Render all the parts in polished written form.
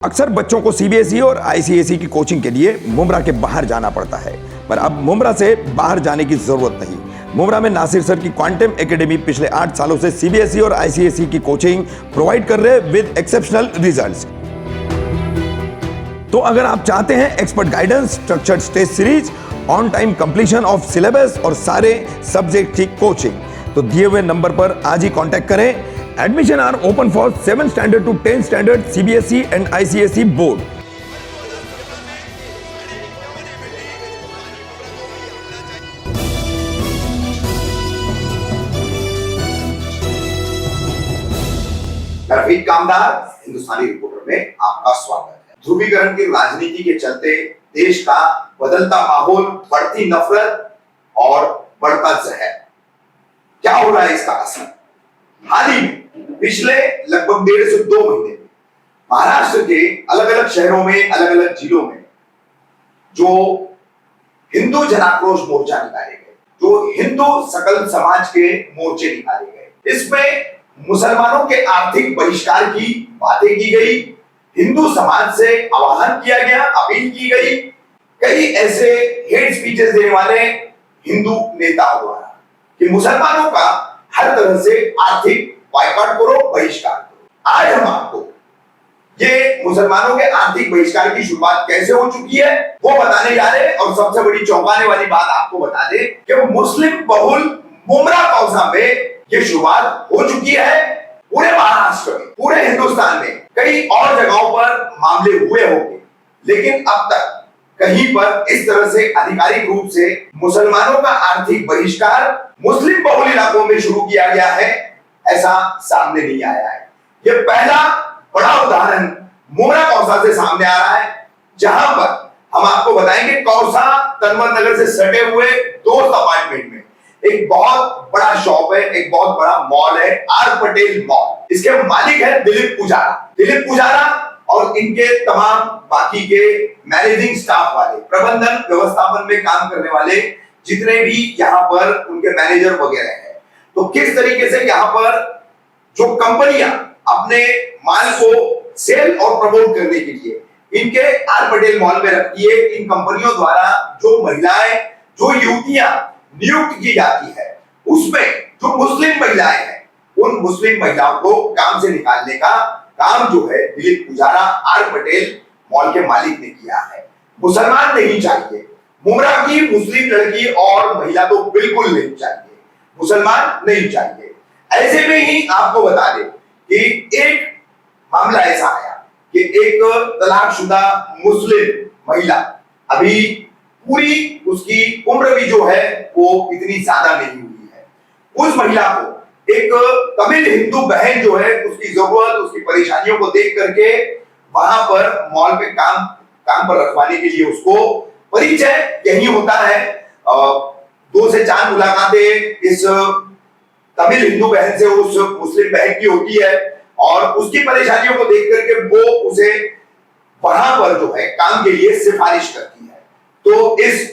अक्सर बच्चों को सीबीएसई और आईसीएसई की कोचिंग के लिए मुंब्रा के बाहर जाना पड़ता है, पर अब मुंब्रा से बाहर जाने की जरूरत नहीं। मुंब्रा में नासिर सर की क्वांटम एकेडमी पिछले 8 सालों से सीबीएसई और आईसीएसई की कोचिंग प्रोवाइड कर रहे विद एक्सेप्शनल रिजल्ट्स। तो अगर आप चाहते हैं expert guidance, structured test series, on time completion of syllabus और सारे सब्जेक्ट की कोचिंग, तो दिए हुए नंबर पर आज ही कांटेक्ट करें। Admission are open for 7th standard to 10th standard CBSE and ICSE board. Rafiq Kamdar Hindustani reporter में आपका स्वागत है। ध्रुवीकरण की राजनीति के चलते देश का बदलता माहौल, बढ़ती नफरत और बढ़ता जहर, क्या हो रहा है इसका असर? हाल ही में पिछले लगभग 1.5 से 2 महीने में महाराष्ट्र के अलग अलग शहरों में, अलग अलग जिलों में जो हिंदू जनाक्रोश मोर्चा निकाले गए, जो हिंदू सकल समाज के मोर्चे निकाले गए, इसमें मुसलमानों के आर्थिक बहिष्कार की बातें की गई, हिंदू समाज से आह्वान किया गया, अपील की गई, कई ऐसे हेट स्पीचेस देने वाले हिंदू नेताओं द्वारा कि मुसलमानों का हर तरह से आर्थिक बायकॉट करो, बहिष्कार करो। आज हम आपको ये मुसलमानों के आर्थिक बहिष्कार की शुरुआत कैसे हो चुकी है वो बताने जा रहे हैं, और सबसे बड़ी चौंकाने वाली बात आपको बता दें कि मुस्लिम बहुल मुंब्रा कौसा में ये शुरुआत हो चुकी है। पूरे महाराष्ट्र में, पूरे हिंदुस्तान में कई और जगहों पर मामले हुए होंगे, लेकिन अब तक कहीं पर इस तरह से आधिकारिक रूप से मुसलमानों का आर्थिक बहिष्कार मुस्लिम बहुल इलाकों में शुरू किया गया है, ऐसा सामने नहीं आया है। यह पहला बड़ा उदाहरण मुंब्रा कौसा से सामने आ रहा है, जहां पर हम आपको बताएंगे कौसा तनवर नगर से सटे हुए 2 अपार्टमेंट में एक बहुत बड़ा शॉप है, एक बहुत बड़ा मॉल है, आर पटेल मॉल। इसके मालिक है दिलीप पुजारा और इनके तमाम बाकी के मैनेजिंग स्टाफ वाले, प्रबंधन व्यवस्थापन में काम करने वाले जितने भी यहाँ पर उनके मैनेजर वगैरह हैं। तो किस तरीके से यहाँ पर जो कंपनियां अपने माल को सेल और प्रमोट करने के लिए इनके आर पटेल मॉल में रखती है, इन कंपनियों द्वारा जो महिलाएं, जो युवतियां नियुक्त की जाती है, उसमें जो मुस्लिम महिलाएं हैं, उन मुस्लिम महिलाओं को काम से निकालने का काम जो है दिलीप पुजारा, आर पटेल मॉल के मालिक ने किया है। मुसलमान नहीं चाहिए, मुंब्रा की मुस्लिम लड़की और महिला तो बिल्कुल नहीं चाहिए, मुसलमान नहीं चाहिए। ऐसे में ही आपको बता दें कि एक मामला ऐसा आया कि एक तलाकशुदा मुस्लिम महिला, अभी पूरी उसकी उम्र भी जो है वो इतनी ज्यादा नहीं हुई है, उस महिला को एक तमिल हिंदू बहन जो है उसकी जरूरत, उसकी परेशानियों को देख करके वहां पर मॉल पे काम पर रखवाने के लिए उसको परिचय यही होता है। 2 से 4 मुलाकातें इस तमिल हिंदू बहन से उस मुस्लिम बहन की होती है, और उसकी परेशानियों को देख करके वो उसे वहां पर जो है काम के लिए सिफारिश करती है। तो इस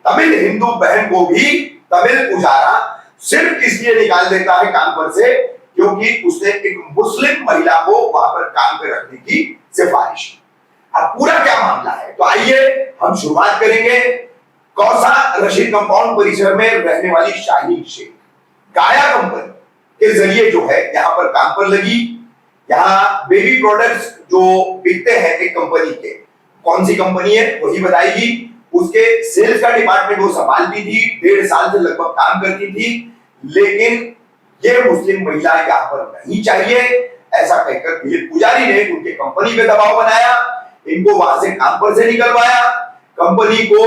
तमिल हिंदू बहन को भी तमिल पुजारा सिर्फ इसलिए निकाल देता है काम पर से क्योंकि उसने एक मुस्लिम महिला को वहां पर काम पे रखने की सिफारिश की। अब पूरा क्या मामला है, तो आइए हम शुरुआत करेंगे। कौसा रशीद कंपाउंड परिसर में रहने वाली शाहीन शेख गाया कंपनी के जरिए जो है यहाँ पर काम पर लगी। यहाँ बेबी प्रोडक्ट्स जो बिकते हैं एक कंपनी के, कौन सी कंपनी है वही बताएगी। उसके सेल्स का डिपार्टमेंट वो संभालती थी, 1.5 साल से लगभग काम करती थी, लेकिन ये मुस्लिम महिला यहाँ पर नहीं चाहिए ऐसा कहकर दिलीप पुजारी ने उनके कंपनी पे दबाव बनाया, इनको वहां से काम पर से निकलवाया। कंपनी को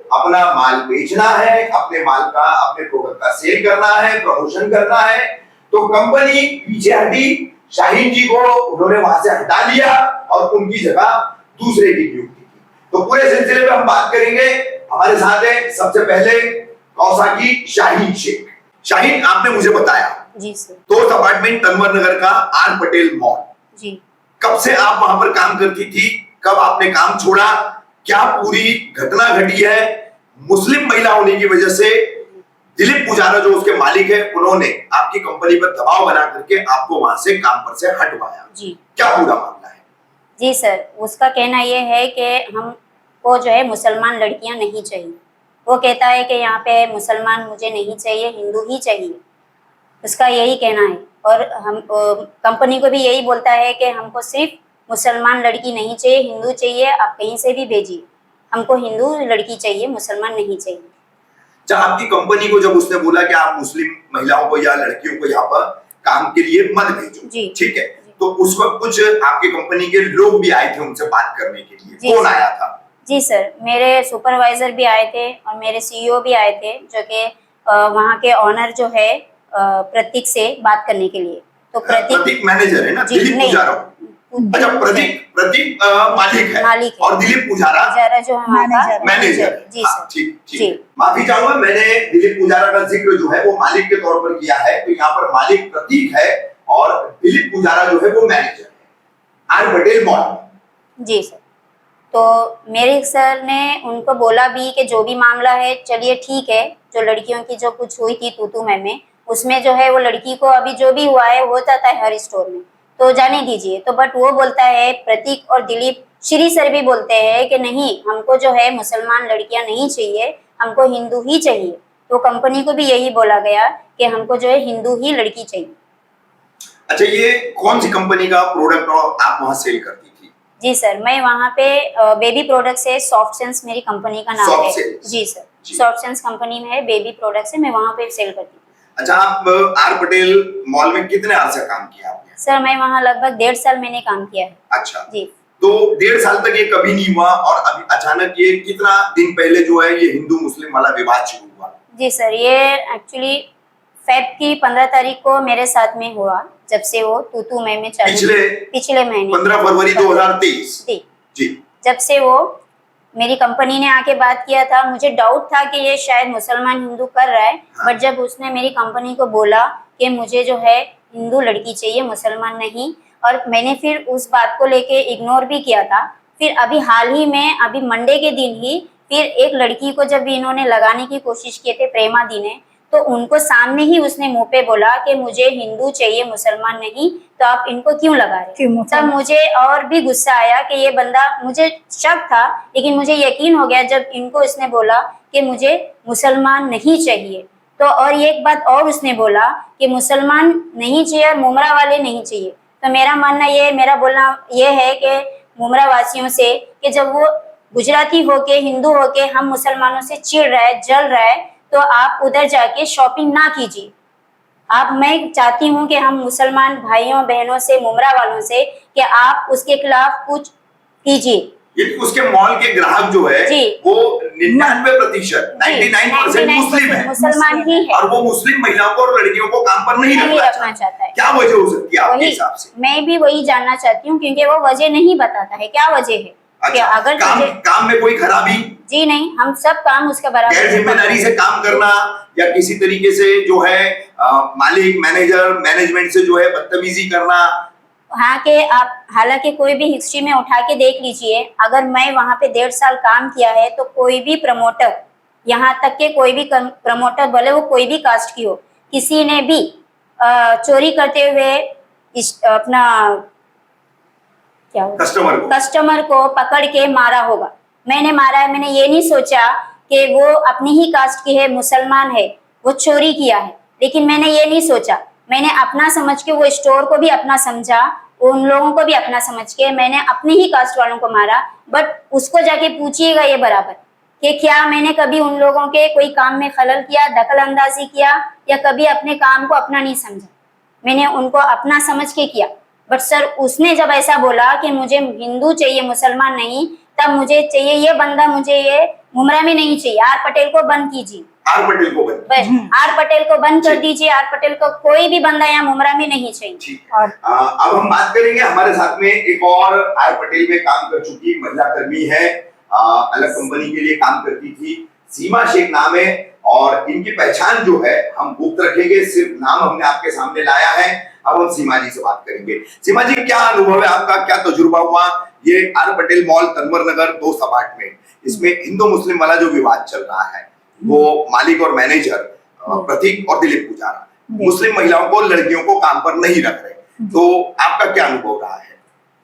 अपना माल बेचना है, अपने माल का, अपने प्रोडक्ट का सेल करना है, प्रमोशन करना है, तो कंपनी पीछे हटी, शाहीन जी को उन्होंने वहां से हटा लिया और उनकी जगह दूसरे की नियुक्ति की। तो पूरे सिलसिले में हम बात करेंगे। हमारे साथ है सबसे पहले कौसा की शाहीन शेख। शाहीन, आपने मुझे बताया जी सर, 2 अपार्टमेंट तनवर नगर का आर पटेल मॉल, जी कब से आप वहां पर काम करती थी, कब आपने काम छोड़ा, क्या पूरी घटना घटी है? मुस्लिम महिला होने की वजह से दिलीप पुजारा जो उसके मालिक है, उन्होंने आपकी कंपनी पर दबाव बना करके आपको वहां से काम पर से हटवाया, जी। क्या पूरा मामला है? जी सर, उसका कहना ये है कि हमको जो है मुसलमान लड़कियां नहीं चाहिए। वो कहता है कि यहाँ पे मुसलमान मुझे नहीं चाहिए, हिंदू ही चाहिए। उसका यही कहना है। और हम कंपनी को भी यही बोलता है कि हमको सिर्फ मुसलमान लड़की नहीं चाहिए, हिंदू चाहिए, आप कहीं से भी भेजिए। हमको हिंदू लड़की चाहिए, मुसलमान नहीं चाहिए। जब आपकी कंपनी को जब उसने बोला कि आप मुस्लिम महिलाओं को या लड़कियों को यहाँ पर काम के लिए मत भेजो, जी। ठीक है, तो उस वक्त कुछ आपकी कंपनी के लोग भी आए थे उनसे बात करने के लिए, जी कौन सर। आया था? जी सर, मेरे सुपरवाइजर भी आए थे और मेरे सीईओ भी आए थे, जो कि वहाँ के ऑनर जो है प्रतीक से बात करने के लिए। तो प्रतीक मैनेजर है ना, जी, दिलीप नहीं, पुजारा। अच्छा, प्रतीक मालिक है और दिलीप पुजारा जो है वहाँ का मैनेजर। जी हाँ, सर। ठीक जी। ठीक। माफी चाहूंगा, मैंने दिलीप पुजारा का जिक्र जो है वो मालिक के तौर पर किया है, तो यहाँ पर मालिक प्रतीक है और दिलीप पुजारा जो है वो मैनेजर है आर पटेल मॉल। जी सर। तो मेरे सर ने उनको बोला भी कि जो भी मामला है चलिए ठीक है, जो लड़कियों की जो कुछ हुई थी तू में उसमें जो है वो लड़की को अभी जो भी हुआ है होता था हर स्टोर में, तो जाने दीजिए। तो बट वो बोलता है, प्रतीक और दिलीप श्री सर भी बोलते हैं कि नहीं, हमको जो है मुसलमान लड़कियां नहीं चाहिए, हमको हिंदू ही चाहिए। तो कंपनी को भी यही बोला गया कि हमको जो है हिंदू ही लड़की चाहिए। अच्छा, ये कौन सी कंपनी का प्रोडक्ट आप वहां सेल करती थी? जी सर, मैं वहाँ पे बेबी प्रोडक्ट से सॉफ्ट सेंस मेरी कंपनी का नाम है। जी सर, सॉफ्ट सेंस कंपनी में है, बेबी प्रोडक्ट से मैं वहाँ पे सेल करती थी। अच्छा, आप आर पटेल मॉल में कितने अर्से काम किया आपने? सर, मैं वहाँ लगभग 1.5 साल मैंने काम किया है। अच्छा जी। तो 1.5 साल तक ये कभी नहीं हुआ और अभी अचानक ये कितना दिन पहले जो है ये हिंदू मुस्लिम वाला विवाद शुरू हुआ? जी सर, ये एक्चुअली फेब की 15 तारीख को मेरे साथ में हुआ, जब से वो तू में चालू पिछले महीने 15 फरवरी 2023। जी जी। जब से वो मेरी कंपनी ने आके बात किया था, मुझे डाउट था कि ये शायद मुसलमान हिंदू कर रहा है। हाँ। बट जब उसने मेरी कंपनी को बोला कि मुझे जो है हिंदू लड़की चाहिए, मुसलमान नहीं, और मैंने फिर उस बात को लेके इग्नोर भी किया था। फिर अभी हाल ही में, अभी मंडे के दिन ही फिर एक लड़की को जब इन्होंने लगाने की कोशिश किए थे, प्रेमा दी ने, तो उनको सामने ही उसने मुंह पे बोला कि मुझे हिंदू चाहिए, मुसलमान नहीं, तो आप इनको क्यों लगा रहे? तब मुझे और भी गुस्सा आया कि ये बंदा, मुझे शक था लेकिन मुझे यकीन हो गया जब इनको इसने बोला कि मुझे मुसलमान नहीं चाहिए। तो और एक बात और उसने बोला कि मुसलमान नहीं चाहिए और मुमरा वाले नहीं चाहिए। तो मेरा मानना ये, मेरा बोलना ये है कि मुमरा वासियों से कि जब वो गुजराती होके, हिंदू होके हम मुसलमानों से चिढ़ रहा है, जल रहा है, तो आप उधर जाके शॉपिंग ना कीजिए। मैं चाहती हूँ कि हम मुसलमान भाइयों बहनों से, मुमरा वालों से, कि आप उसके खिलाफ कुछ कीजिए। उसके मॉल के ग्राहक जो है वो 99% 99% मुस्लिम है, मुसलमान ही है, और वो मुस्लिम महिलाओं को और लड़कियों को काम पर नहीं रखना चाहता है। क्या वजह हो सकती है आपके हिसाब से? मैं भी वही जानना चाहती हूँ, क्योंकि वो वजह नहीं बताता है, क्या वजह है। अच्छा, अगर काम में कोई खराबी? जी नहीं, हम सब काम उसके बराबर, गैर जिम्मेदारी से काम करना या किसी तरीके से जो है मालिक, मैनेजर, मैनेजमेंट से जो है बदतमीजी करना? हाँ, के आप हालांकि कोई भी हिस्ट्री में उठा के देख लीजिए, अगर मैं वहाँ पे 1.5 साल काम किया है तो कोई भी प्रमोटर, यहाँ तक के कोई भी प्रमोटर, भले वो कोई भी कास्ट की हो, किसी ने भी चोरी करते हुए अपना क्या कस्टमर को पकड़ के मारा होगा। मैंने मारा है, मैंने ये नहीं सोचा कि वो अपनी ही कास्ट की है, मुसलमान है, वो चोरी किया है, लेकिन मैंने ये नहीं सोचा, मैंने अपना समझ के, वो स्टोर को भी अपना समझा, उन लोगों को भी अपना समझ के मैंने अपने ही कास्ट वालों को मारा। बट उसको जाके पूछिएगा ये बराबर कि क्या मैंने कभी उन लोगों के कोई काम में खलल किया, दखल अंदाजी किया, या कभी अपने काम को अपना नहीं समझा। मैंने उनको अपना समझ के किया। बट सर, उसने जब ऐसा बोला कि मुझे हिंदू चाहिए, मुसलमान नहीं, तब मुझे चाहिए ये बंदा, मुझे ये मुमरा में नहीं चाहिए। आर पटेल को बंद कीजिए, आर पटेल को बंद, आर पटेल को बंद कर दीजिए। आर पटेल को कोई भी बंदा यहाँ मुमरा में नहीं चाहिए। अब हम बात करेंगे, हमारे साथ में एक और आर पटेल में काम कर चुकी महिला कर्मी है, अलग कंपनी के लिए काम करती थी, सीमा शेख नाम है, और इनकी पहचान जो है हम गुप्त रखेंगे, सिर्फ नाम हमने आपके सामने लाया है। अब हम सीमा जी से बात करेंगे। सीमा जी, क्या अनुभव है आपका, क्या तजुर्बा हुआ ये R Patel mall Tanwar Nagar 2 apartment, इसमें हिंदू मुस्लिम वाला जो विवाद चल रहा है, वो मालिक और मैनेजर प्रतीक और दिलीप पुजारा मुस्लिम महिलाओं को, लड़कियों को काम पर नहीं रख रहे, तो आपका क्या अनुभव रहा है?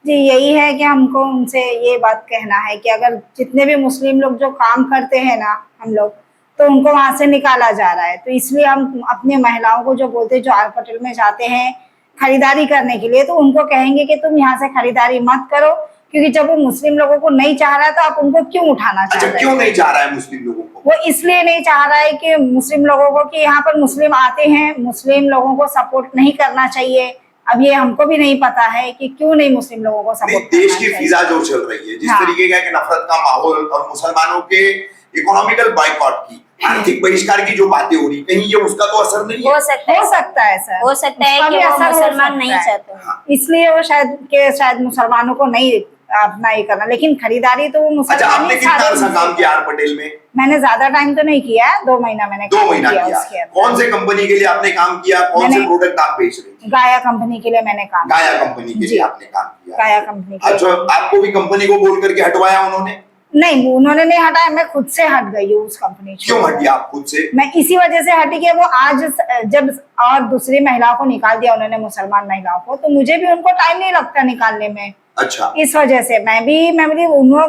जी यही है कि हमको उनसे ये बात कहना है कि अगर जितने भी मुस्लिम लोग जो काम करते हैं ना हम लोग, तो उनको वहां से निकाला जा रहा है। तो इसलिए हम अपनी महिलाओं को जो बोलते हैं, जो आर पटेल में जाते हैं खरीदारी करने के लिए, तो उनको कहेंगे कि तुम यहाँ से खरीदारी मत करो, क्योंकि जब वो मुस्लिम लोगों को नहीं चाह रहा है तो आप उनको क्यों उठाना चाह अच्छा, रहे क्यों हैं? नहीं चाह रहा है मुस्लिम लोगों को? वो इसलिए नहीं चाह रहा है कि मुस्लिम लोगों को, कि यहाँ पर मुस्लिम आते हैं, मुस्लिम लोगों को सपोर्ट नहीं करना चाहिए। अब ये हमको भी नहीं पता है कि क्यों नहीं मुस्लिम लोगों को नहीं, सपोर्ट देश करना की चाहिए। फिजा जो चल रही है, जिस हाँ। तरीके का एक नफरत का माहौल और मुसलमानों के इकोनॉमिकल बाइकॉट की, आर्थिक बहिष्कार की जो बातें हो रही, कहीं ये उसका तो असर नहीं है? हो सकता हो सकता है सर, हो सकता है उसका कि भी वो असर हो मुसलमान सकता नहीं है। चाहते। इसलिए वो शायद मुसलमानों को नहीं अपना ये करना, लेकिन खरीदारी तो वो अच्छा, मुसलमान आपने ही कितना सारे अर्सा काम किया आर पटेल में? मैंने ज्यादा टाइम तो नहीं किया है, 2 महीना मैंने 2 महीना किया। उसके अंदर। कौन से कंपनी के लिए आपने काम किया? कौन से मैंने- प्रोडक्ट आप बेच रही थी? गाया कंपनी के लिए मैंने काम गाया किया। कंपनी के जी। लिए आपने काम किया। गाया कंपनी के अच्छा, लिए। आपको भी कंपनी को बोल करके हटवाया उन्होंने? नहीं, उन्होंने नहीं हटाया, मैं खुद से हट गई हूँ उस कंपनी से। क्यों हटी आप खुद से? मैं इसी वजह से हटी कि वो आज जब और दूसरी महिलाओं को निकाल दिया उन्होंने, मुसलमान महिलाओं को, तो मुझे भी उनको टाइम नहीं लगता निकालने में। अच्छा, इस वजह से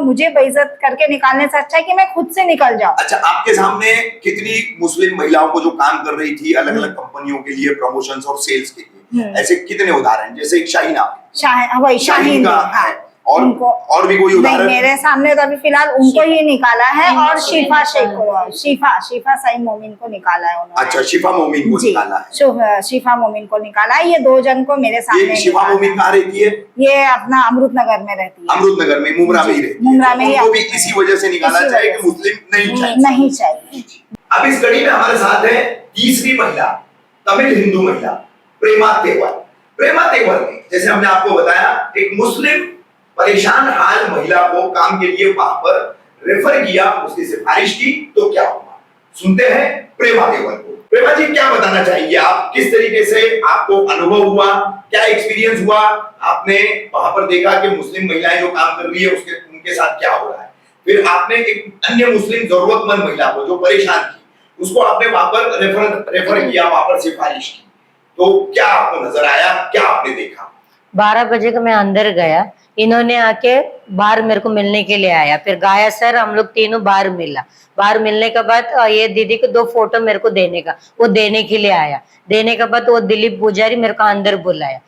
मुझे बेइज्जत करके निकालने से अच्छा है कि मैं खुद से निकल जाऊं। अच्छा, आपके सामने कितनी मुस्लिम महिलाओं को जो काम कर रही थी अलग अलग कंपनियों के लिए, प्रमोशंस और सेल्स के लिए, ऐसे कितने उदाहरण? जैसे एक शाहीना, वही शाहीन का हाँ, है, और उनको और भी कोई नहीं, उदाहरण? मेरे सामने तो अभी फिलहाल उनको ही निकाला है, और शिफा शेख को, शिफा सईद मोमिन को निकाला है उन्होंने। अच्छा, शिफा मोमिन को जी, निकाला है। शिफा मोमिन को निकाला है। ये 2 जन को मेरे सामने ये शिफा निकाला मोमिन है। कहाँ रहती है? ये अपना अमृतनगर में रहती है। अमृतनगर में, मुमरा में ही रहती है। मुमरा में ही उनको भी रहती है। इसी वजह से निकाला इसी जाए वजह कि मुस्लिम नहीं चाहिए। नहीं चाहिए। अब इस कड़ी में हमारे साथ है तीसरी महिला, तमिल हिंदू महिला प्रेमा तेवर। प्रेमा तेवर ने, जैसे हमने आपको बताया, एक मुस्लिम परेशान हाल महिला को काम के लिए वहां पर रेफर किया, उसकी सिफारिश की, तो क्या हुआ सुनते हैं प्रेमा तेवर को। प्रेमा जी, क्या बताना चाहेंगे आप? किस तरीके से आपको अनुभव हुआ, क्या एक्सपीरियंस हुआ? आपने वहां पर देखा कि मुस्लिम महिलाएं जो काम कर रही है उनके साथ क्या हो रहा है, फिर आपने एक अन्य मुस्लिम जरूरतमंद महिला को जो परेशान थी, उसको आपने वहां पर रेफर किया, वहां पर सिफारिश की, तो क्या आपको नजर आया, क्या आपने देखा? 12 बजे को मैं अंदर गया, इन्होंने आके बाहर मेरे को मिलने के लिए आया, फिर गाया सर, हम लोग तीनों बाहर मिला। बाहर मिलने के बाद ये दीदी को 2 फोटो मेरे को देने का, वो देने के लिए आया। देने के बाद वो दिलीप पुजारी मेरे को अंदर बुलाया,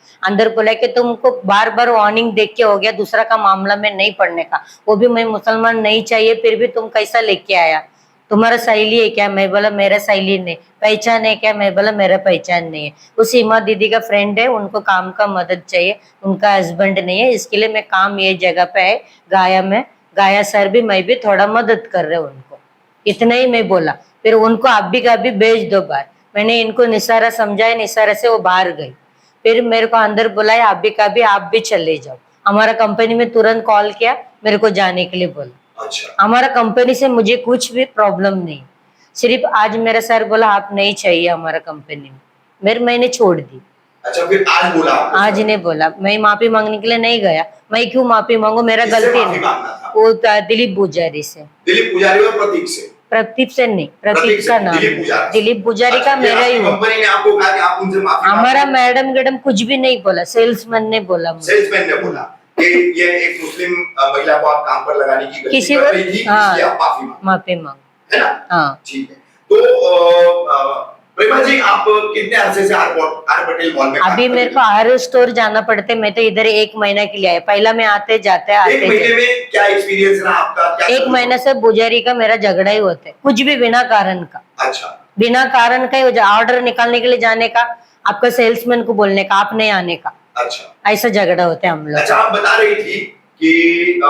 कि तुमको बार बार वार्निंग देख के हो गया, दूसरा का मामला में नहीं पढ़ने का, वो भी मैं मुसलमान नहीं चाहिए, फिर भी तुम कैसा लेके आया? तुम्हारा सहेली है क्या? मैं बोला मेरा सहेली नहीं। पहचान है क्या? मैं बोला मेरा पहचान नहीं है। उस सीमा दीदी का फ्रेंड है, उनको काम का मदद चाहिए, उनका हस्बैंड नहीं है, इसके लिए मैं काम ये जगह पे है गाया में। गाया सर भी मैं भी थोड़ा मदद कर रहे उनको, इतना ही मैं बोला। फिर उनको अभी का अभी भेज दो बाहर। मैंने इनको निसारा समझाया, निसारा से वो बाहर गई। फिर मेरे को अंदर बुलाया, अभी का भी आप भी चले जाओ। हमारा कंपनी में तुरंत कॉल किया, मेरे को जाने के लिए बोला। अच्छा, हमारा कंपनी से मुझे कुछ भी प्रॉब्लम नहीं, सिर्फ आज मेरा सर बोला आप नहीं चाहिए हमारा कंपनी में, मैंने छोड़ दी। अच्छा, फिर आज बोला आपको? आज नहीं बोला, मैं माफी मांगने के लिए नहीं गया। मैं क्यों माफी मांगू, मेरा किससे गलती माफी नहीं। मांगना था? वो दिलीप पुजारी से। दिलीप पुजारी और प्रतीक से? प्रतीक से नहीं, प्रतीक प्रतीक से, का नाम दिलीप पुजारी। दिलीप पुजारी का अच्छा, मेरा ही हुआ। कंपनी ने आपको कहा कि आप उनसे माफी हमारा मांगो? मैडम कुछ भी नहीं बोला, सेल्समैन ने बोला मुझे। सेल्समैन ने बोला कि ये एक मुस्लिम महिला को आप काम पर लगाने की गलती किसी कर को- रही थी, हाँ। इसलिए आप माफी मांगो, माफी मांग, है ना? हाँ। ठीक है। तो प्रेमा जी, आप कितने अरसे से आर पटेल मॉल में काम अभी कर मेरे रही को हर स्टोर जाना पड़ता है, मैं तो इधर 1 महीना के लिए आया। पहला मैं आते जाते हैं? एक महीने में क्या एक्सपीरियंस रहा आपका? क्या 1 महीने से पुजारी का मेरा झगड़ा ही होता है, कुछ भी बिना कारण का। अच्छा, बिना कारण का ही ऑर्डर निकालने के लिए जाने का, आपका सेल्समैन को बोलने का, आप नहीं आने का, अच्छा, ऐसा झगड़ा होता है हम लोग। अच्छा। आप बता रही थी कि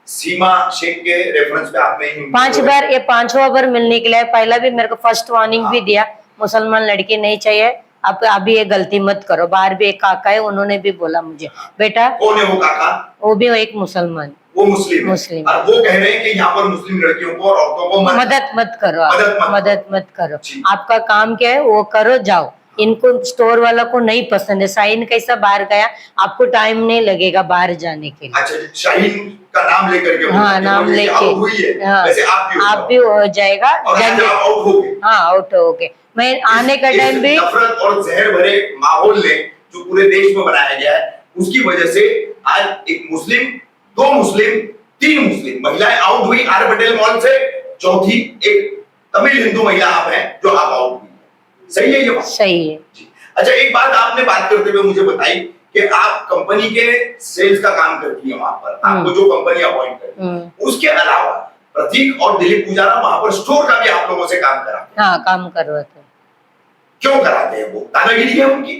सीमा शेख के रेफरेंस पे आपने 5 बार, ये 5वां बार मिलने के लिए। पहला भी मेरे को फर्स्ट वार्निंग भी दिया, मुसलमान लड़की नहीं चाहिए, आप अभी ये गलती मत करो। बाहर भी एक काका है, उन्होंने भी बोला मुझे, बेटा। कौन है वो काका? वो भी एक मुसलमान, वो मुस्लिम है। मुस्लिम। और वो कह रहे हैं कि यहाँ पर मुस्लिम लड़कियों को और औरतों को मदद मत करो, आप मदद मत करो, जी। आपका काम क्या है वो करो, जाओ। इनको स्टोर वाला को नहीं पसंद है। साइन कैसा बाहर गया, आपको टाइम नहीं लगेगा बाहर जाने के लिए। अच्छा, शाहीन का नाम लेकर के हाँ, नाम वो ये लेके। आउट हुई है, हाँ, वैसे आप भी हो जाएगा। और आज आप आउट हो गए। हाँ, आउट हो गए। मैं आने का टाइम भी नफरत और जहर भरे माहौल ने जो पूरे देश में बनाया गया है, उसकी वजह से आज एक मुस्लिम, 2 मुस्लिम, 3 मुस्लिम महिलाएं आउट हुई आर पटेल मॉल से, चौथी एक तमिल हिंदू महिला आप हैं जो आप आउट हुई। सही है ये बात? सही है। अच्छा, एक बात आपने बात करते हुए मुझे बताई कि आप कंपनी के सेल्स का काम करती है वहां पर, आपको जो कंपनी अपॉइंट करती है, उसके अलावा प्रतीक और दिलीप पुजारा वहां पर स्टोर का भी आप लोगों से काम कराते हैं। हाँ, काम करवाते हैं। क्यों कराते हैं? वो दादागिरी है उनकी,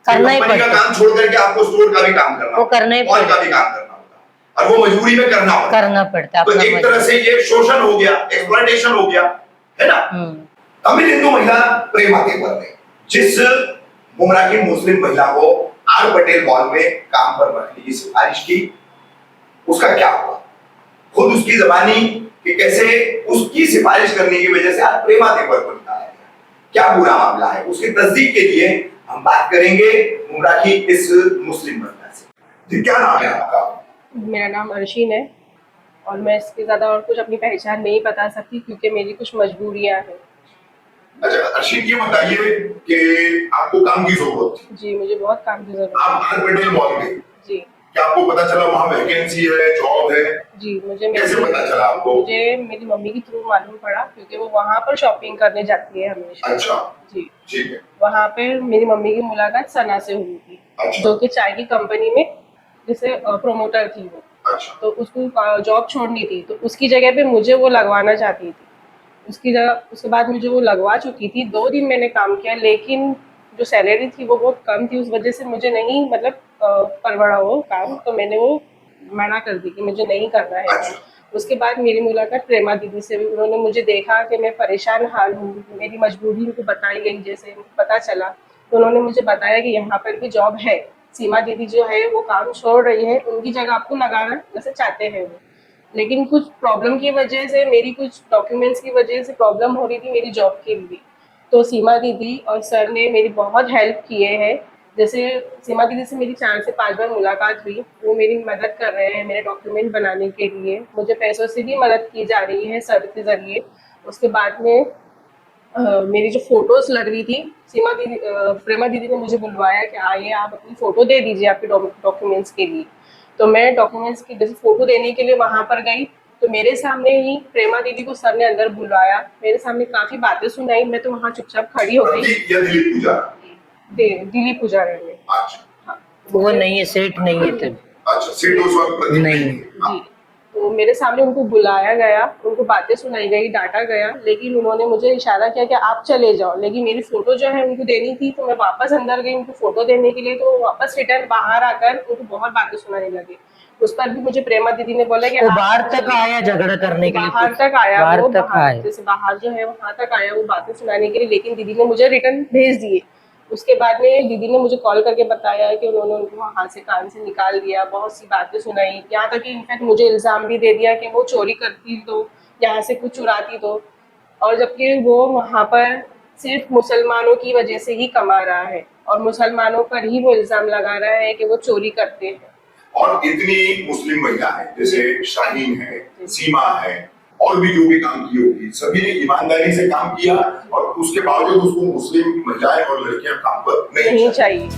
करना ही कंपनी का पड़ता है। काम छोड़ करके आपको स्टोर का भी काम करना, वो करना ही मॉल का भी काम करना होता है, और वो मजबूरी में करना होता है। करना पड़ता है तो अपना एक तरह से ये शोषण हो गया, एक्सप्लॉयटेशन हो गया, है ना? तमिल हिंदू महिला प्रेमा तेवर ने जिस गुमराह की मुस्लिम महिला को आर पटेल मॉल में काम पर रखने की सिफारिश की, उसका क्या हुआ? खुद उसकी जबानी कि कैसे उसकी सिफारिश करने की वजह से आज प्रेमा तेवर को निकाला गया, क्या बुरा मामला है, उसकी तस्दीक के लिए हम बात करेंगे गुमराह की इस मुस्लिम महिला से। जी, क्या नाम है आपका? मेरा नाम अर्शिन है और मैं इसके ज़्यादा और कुछ अपनी पहचान नहीं बता सकती क्योंकि मेरी कुछ मजबूरियां हैं। अच्छा अर्शिन, ये बताइए कि आपको काम की जरूरत थी, जी, मुझे बहुत काम की ज़रूरत आप आर पटेल मॉल गए, है। जी क्या आपको पता चला वहाँ वैकेंसी है, जॉब है? जी, मुझे कैसे पता चला आपको? मेरी मम्मी के थ्रू मालूम पड़ा क्योंकि वो वहाँ पर शॉपिंग करने जाती है हमेशा। अच्छा, जी, ठीक है। वहाँ पे मेरी मम्मी की मुलाकात सना से हुई थी, अच्छा। जो कि चाय की कंपनी में जैसे प्रोमोटर थी वो। अच्छा, तो उसको जॉब छोड़नी थी तो उसकी जगह पे मुझे वो लगवाना चाहती थी। उसकी जगह उसके बाद मुझे वो लगवा चुकी थी। 2 दिन मैंने काम किया लेकिन जो सैलरी थी वो बहुत कम थी, उस वजह से मुझे नहीं मतलब परवड़ा वो काम, तो मैंने वो मना कर दी कि मुझे नहीं करना है। अच्छा। उसके बाद मेरी मुलाकात प्रेमा दीदी से हुई। उन्होंने मुझे देखा कि मैं परेशान हाल हूँ, मेरी मजबूरी उनको बताई गई, जैसे पता चला तो उन्होंने मुझे बताया कि यहाँ पर भी जॉब है, सीमा दीदी जो है वो काम छोड़ रही है, उनकी जगह आपको लगाना जैसे चाहते हैं वो। लेकिन कुछ प्रॉब्लम की वजह से, मेरी कुछ डॉक्यूमेंट्स की वजह से प्रॉब्लम हो रही थी मेरी जॉब के लिए। तो सीमा दीदी और सर ने मेरी बहुत हेल्प किए हैं। जैसे सीमा दीदी से मेरी 4 से 5 बार मुलाकात हुई, वो मेरी मदद कर रहे हैं मेरे डॉक्यूमेंट बनाने के लिए। मुझे पैसों से भी मदद की जा रही है सर के ज़रिए। उसके बाद में मेरी जो फोटोज लग रही थी, सीमा दीदी प्रेमा दीदी ने मुझे बुलवाया कि आइए आप अपनी फ़ोटो दे दीजिए आपके डॉक्यूमेंट्स के लिए। तो मैं डॉक्यूमेंट्स की जैसे फ़ोटो देने के लिए वहाँ पर गई तो मेरे सामने ही प्रेमा दीदी को सर ने अंदर बुलवाया, मेरे सामने काफ़ी बातें सुनाई। मैं तो वहाँ चुपचाप खड़ी हो गई। प्रतीक या दिलीप पुजारा? दिलीप पुजारा ने। अच्छा, वो नहीं है, सेठ नहीं है तब। अच्छा, सीट उस वक्त प्रतीक नहीं। थी। हाँ। जी, तो मेरे सामने उनको बुलाया गया, उनको बातें सुनाई गई, डांटा गया, लेकिन उन्होंने मुझे इशारा किया कि आप चले जाओ। लेकिन मेरी फ़ोटो जो है उनको देनी थी तो मैं वापस अंदर गई उनको फ़ोटो देने के लिए, तो वो वापस रिटर्न बाहर आकर उनको बहुत बातें सुनाने लगे। उस पर भी मुझे प्रेमा दीदी ने बोला कि वो आप बाहर तक आया झगड़ा करने के लिए, बाहर तक आया, बाहर वो तक आया। जैसे बाहर जो है वहां तक आया वो बातें सुनाने के लिए, लेकिन दीदी ने मुझे रिटर्न भेज दिए। उसके बाद में दीदी ने मुझे कॉल करके बताया कि उन्होंने उनको वहाँ से कान से निकाल दिया, बहुत सी बातें सुनाई, यहाँ तक कि इनफैक्ट मुझे इल्ज़ाम भी दे दिया कि वो चोरी करती तो, यहाँ से कुछ चुराती तो, और जबकि वो वहाँ पर सिर्फ मुसलमानों की वजह से ही कमा रहा है और मुसलमानों पर ही वो इल्ज़ाम लगा रहा है कि वो चोरी करते हैं। और इतनी मुस्लिम महिला है, जैसे शाहीन है, सीमा है, और भी जो भी काम की होगी, सभी ने ईमानदारी से काम किया और उसके बावजूद उसको मुस्लिम महिलाएं और लड़कियां काम पर नहीं चाहिए।